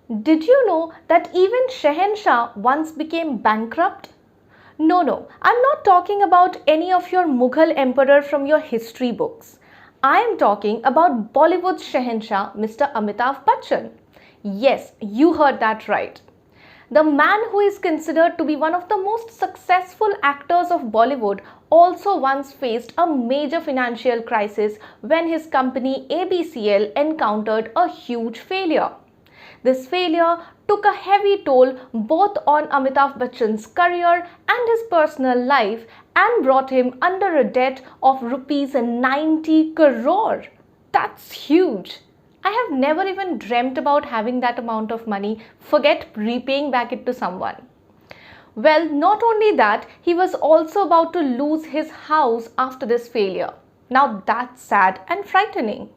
Did you know that even Shahenshah once became bankrupt? No, I'm not talking about any of your Mughal emperor from your history books. I am talking about Bollywood's Shahenshah, Mr. Amitabh Bachchan. Yes, you heard that right. The man who is considered to be one of the most successful actors of Bollywood also once faced a major financial crisis when his company ABCL encountered a huge failure. This failure took a heavy toll both on Amitabh Bachchan's career and his personal life and brought him under a debt of rupees 90 crore. That's huge. I have never even dreamt about having that amount of money, forget repaying back it to someone. Well, not only that, he was also about to lose his house after this failure. Now that's sad and frightening.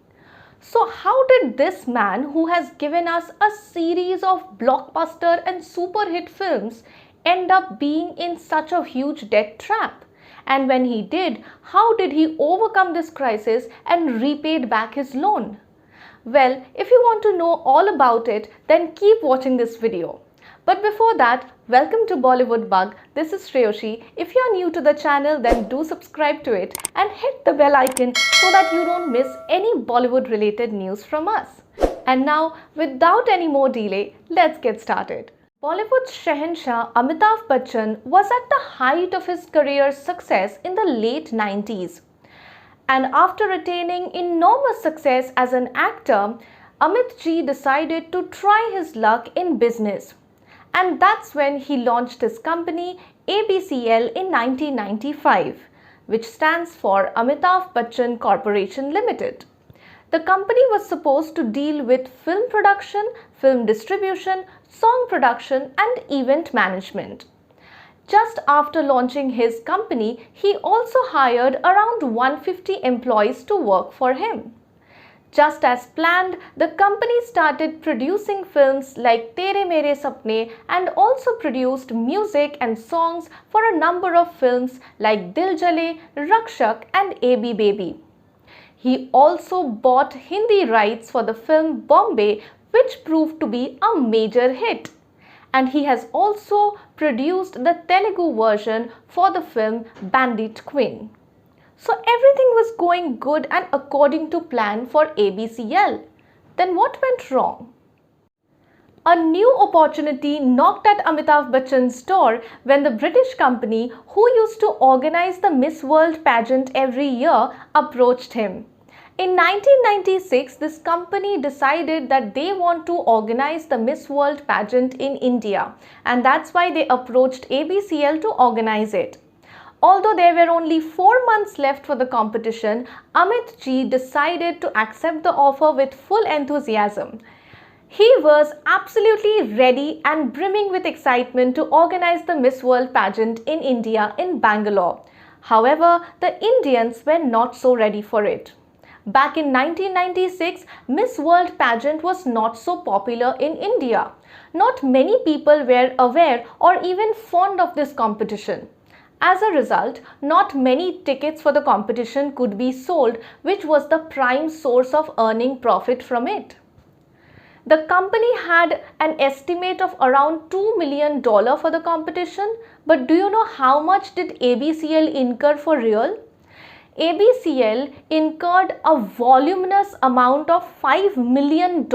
So how did this man, who has given us a series of blockbuster and super hit films, end up being in such a huge debt trap? And when he did, how did he overcome this crisis and repaid back his loan? Well, if you want to know all about it, then keep watching this video. But before that, welcome to Bollywood Bug. This is Shreyoshi. If you are new to the channel, then do subscribe to it and hit the bell icon so that you don't miss any Bollywood related news from us. And now, without any more delay, let's get started. Bollywood's Shahenshah Amitabh Bachchan was at the height of his career success in the late 90s. And after attaining enormous success as an actor, Amit ji decided to try his luck in business. And that's when he launched his company ABCL in 1995, which stands for Amitabh Bachchan Corporation Limited. The company was supposed to deal with film production, film distribution, song production and event management. Just after launching his company, he also hired around 150 employees to work for him. Just as planned, the company started producing films like Tere Mere Sapne and also produced music and songs for a number of films like Dil Jale, Rakshak and AB Baby. He also bought Hindi rights for the film Bombay, which proved to be a major hit. And he has also produced the Telugu version for the film Bandit Queen. So everything was going good and according to plan for ABCL. Then what went wrong? A new opportunity knocked at Amitabh Bachchan's door when the British company, who used to organize the Miss World pageant every year, approached him. In 1996, this company decided that they want to organize the Miss World pageant in India, and that's why they approached ABCL to organize it. Although there were only 4 months left for the competition, Amit ji decided to accept the offer with full enthusiasm. He was absolutely ready and brimming with excitement to organize the Miss World pageant in India in Bangalore. However, the Indians were not so ready for it. Back in 1996, Miss World pageant was not so popular in India. Not many people were aware or even fond of this competition. As a result, not many tickets for the competition could be sold, which was the prime source of earning profit from it. The company had an estimate of around $2 million for the competition, but do you know how much did ABCL incur for real? ABCL incurred a voluminous amount of $5 million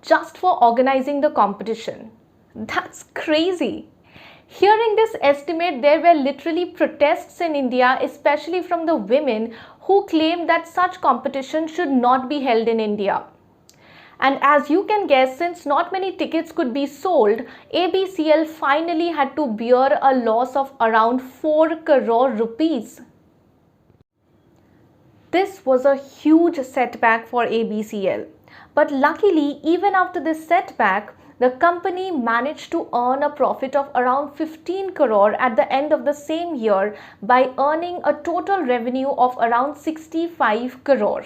just for organizing the competition. That's crazy. Hearing this estimate, there were literally protests in India, especially from the women who claimed that such competition should not be held in India. And as you can guess, since not many tickets could be sold, ABCL finally had to bear a loss of around 4 crore rupees. This was a huge setback for ABCL. But luckily, even after this setback, the company managed to earn a profit of around 15 crore at the end of the same year by earning a total revenue of around 65 crore.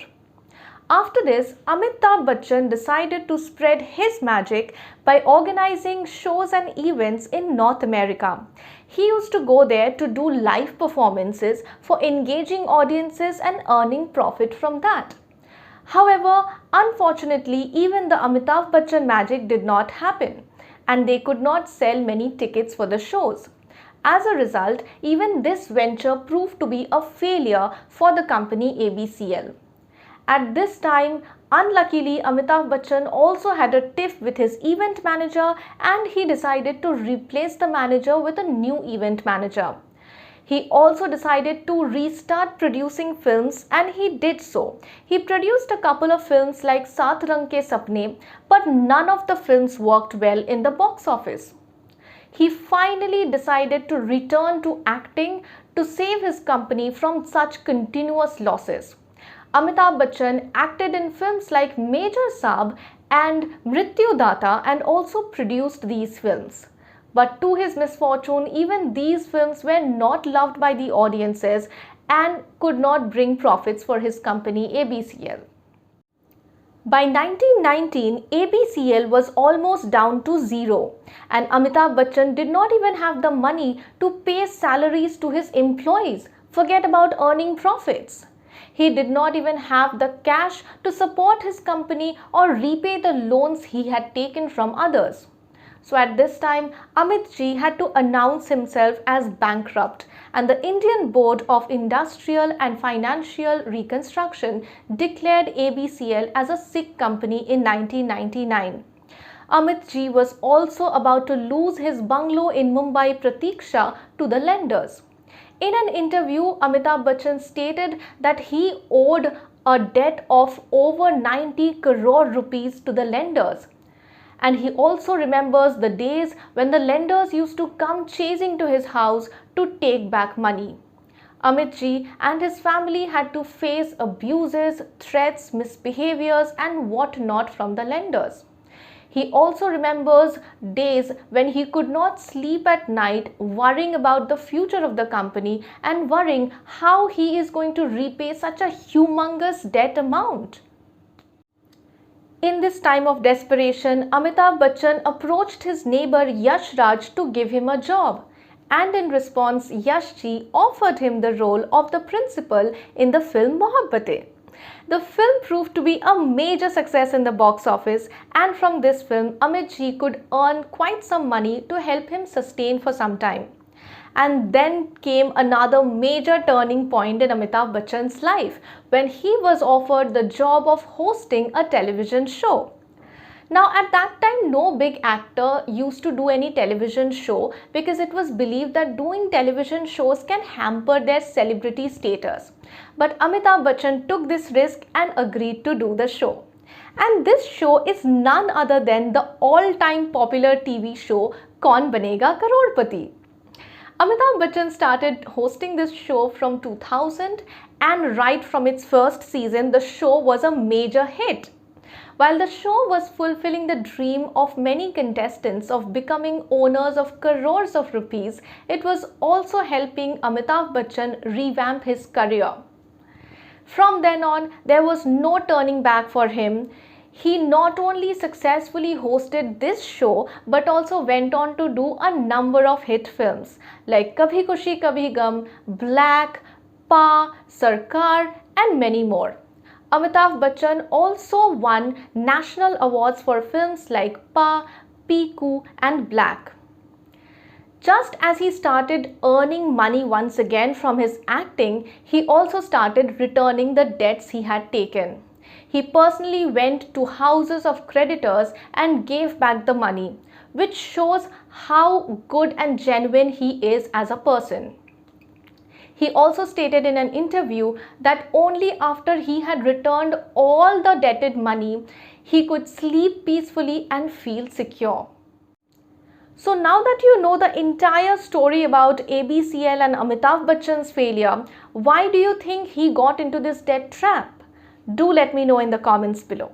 After this, Amitabh Bachchan decided to spread his magic by organizing shows and events in North America. He used to go there to do live performances for engaging audiences and earning profit from that. However, unfortunately, even the Amitabh Bachchan magic did not happen, and they could not sell many tickets for the shows. As a result, even this venture proved to be a failure for the company ABCL. At this time, unluckily, Amitabh Bachchan also had a tiff with his event manager, and he decided to replace the manager with a new event manager. He also decided to restart producing films, and he did so. He produced a couple of films like Saath Rang Ke Sapne, but none of the films worked well in the box office. He finally decided to return to acting to save his company from such continuous losses. Amitabh Bachchan acted in films like Major Saab and Mrityu Data and also produced these films. But to his misfortune, even these films were not loved by the audiences and could not bring profits for his company ABCL. By 1919, ABCL was almost down to zero, and Amitabh Bachchan did not even have the money to pay salaries to his employees. Forget about earning profits. He did not even have the cash to support his company or repay the loans he had taken from others. So at this time, Amit ji had to announce himself as bankrupt, and the Indian Board of Industrial and Financial Reconstruction declared ABCL as a sick company in 1999. Amit ji was also about to lose his bungalow in Mumbai Pratiksha to the lenders. In an interview, Amitabh Bachchan stated that he owed a debt of over 90 crore rupees to the lenders. And he also remembers the days when the lenders used to come chasing to his house to take back money. Amit ji and his family had to face abuses, threats, misbehaviors and whatnot from the lenders. He also remembers days when he could not sleep at night worrying about the future of the company and worrying how he is going to repay such a humongous debt amount. In this time of desperation, Amitabh Bachchan approached his neighbor Yash Raj to give him a job. And in response, Yash ji offered him the role of the principal in the film Mohabbatein. The film proved to be a major success in the box office, and from this film, Amit ji could earn quite some money to help him sustain for some time. And then came another major turning point in Amitabh Bachchan's life when he was offered the job of hosting a television show. Now at that time, no big actor used to do any television show because it was believed that doing television shows can hamper their celebrity status. But Amitabh Bachchan took this risk and agreed to do the show. And this show is none other than the all-time popular TV show Kaun Banega Crorepati. Amitabh Bachchan started hosting this show from 2000, and right from its first season, the show was a major hit. While the show was fulfilling the dream of many contestants of becoming owners of crores of rupees, it was also helping Amitabh Bachchan revamp his career. From then on, there was no turning back for him. He not only successfully hosted this show but also went on to do a number of hit films like Kabhi Khushi Kabhi Gum, Black, Pa, Sarkar and many more. Amitabh Bachchan also won national awards for films like Pa, Piku and Black. Just as he started earning money once again from his acting, he also started returning the debts he had taken. He personally went to houses of creditors and gave back the money, which shows how good and genuine he is as a person. He also stated in an interview that only after he had returned all the debted money, he could sleep peacefully and feel secure. So now that you know the entire story about ABCL and Amitabh Bachchan's failure, why do you think he got into this debt trap? Do let me know in the comments below.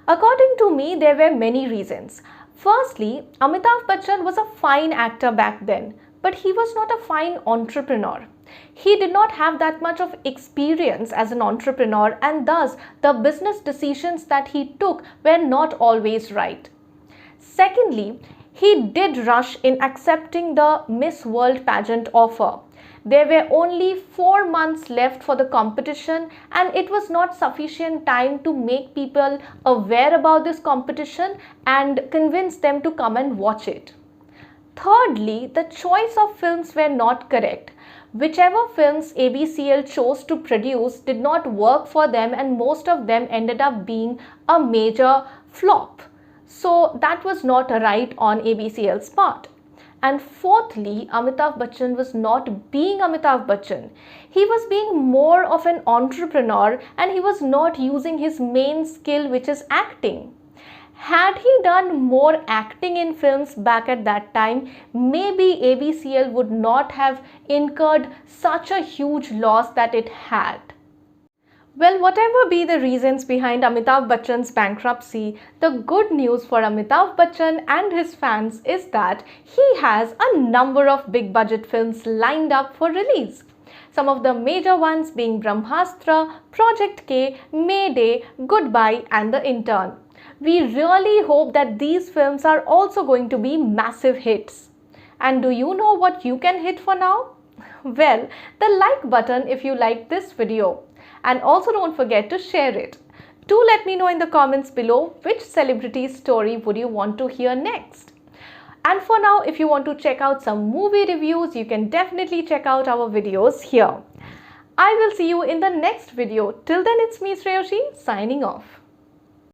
According to me, there were many reasons. Firstly, Amitabh Bachchan was a fine actor back then, but he was not a fine entrepreneur. He did not have that much of experience as an entrepreneur, and thus the business decisions that he took were not always right. Secondly, he did rush in accepting the Miss World pageant offer. There were only 4 months left for the competition, and it was not sufficient time to make people aware about this competition and convince them to come and watch it. Thirdly, the choice of films were not correct. Whichever films ABCL chose to produce did not work for them, and most of them ended up being a major flop. So that was not right on ABCL's part. And fourthly, Amitabh Bachchan was not being Amitabh Bachchan. He was being more of an entrepreneur, and he was not using his main skill, which is acting. Had he done more acting in films back at that time, maybe ABCL would not have incurred such a huge loss that it had. Well, whatever be the reasons behind Amitabh Bachchan's bankruptcy, the good news for Amitabh Bachchan and his fans is that he has a number of big budget films lined up for release. Some of the major ones being Brahmastra, Project K, Mayday, Goodbye and The Intern. We really hope that these films are also going to be massive hits. And do you know what you can hit for now? Well, the like button if you like this video. And also don't forget to share it. Do let me know in the comments below which celebrity story would you want to hear next. And for now, if you want to check out some movie reviews, you can definitely check out our videos here. I will see you in the next video. Till then, it's me, Shreyoshi, signing off.